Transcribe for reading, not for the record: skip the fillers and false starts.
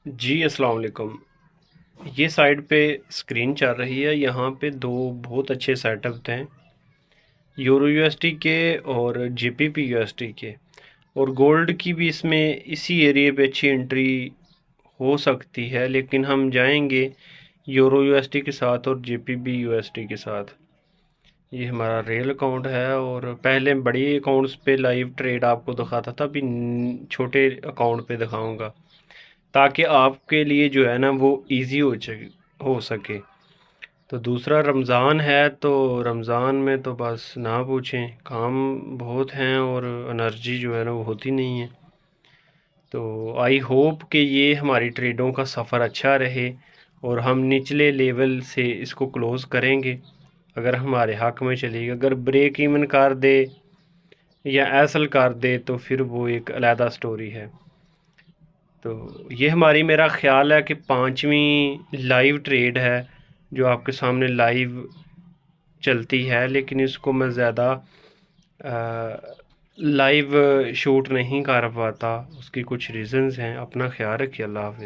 जी अस्सलाम वालेकुम। ये साइड पे स्क्रीन चल रही है, यहाँ पे दो बहुत अच्छे सेटअप हैं, यूरो यूएसडी के और जीपीपी यूएसडी के। और गोल्ड की भी इसमें इसी एरिया पे अच्छी एंट्री हो सकती है, लेकिन हम जाएंगे यूरो यूएसडी के साथ और जीपीपी यूएसडी के साथ। ये हमारा रियल अकाउंट है और पहले बड़ी अकाउंट्स पे लाइव ट्रेड आपको दिखाता था, अभी छोटे अकाउंट पे दिखाऊंगा ताकि आपके लिए जो है ना वो इजी हो सके। तो दूसरा रमज़ान है, तो रमज़ान में तो बस ना पूछें, काम बहुत हैं और एनर्जी जो है ना वो होती नहीं है। तो आई होप कि ये हमारी ट्रेडों का सफ़र अच्छा रहे और हम निचले लेवल से इसको क्लोज़ करेंगे अगर हमारे हक में चलेगी। अगर ब्रेक इवन कर दे या एसल कर दे तो फिर वो एक अलहदा स्टोरी है। तो ये हमारी, मेरा ख़्याल है कि पांचवी लाइव ट्रेड है जो आपके सामने लाइव चलती है, लेकिन इसको मैं ज़्यादा लाइव शूट नहीं कर पाता। उसकी कुछ रीज़न्स हैं। अपना ख्याल रखिए। अल्लाह हाफ़िज़।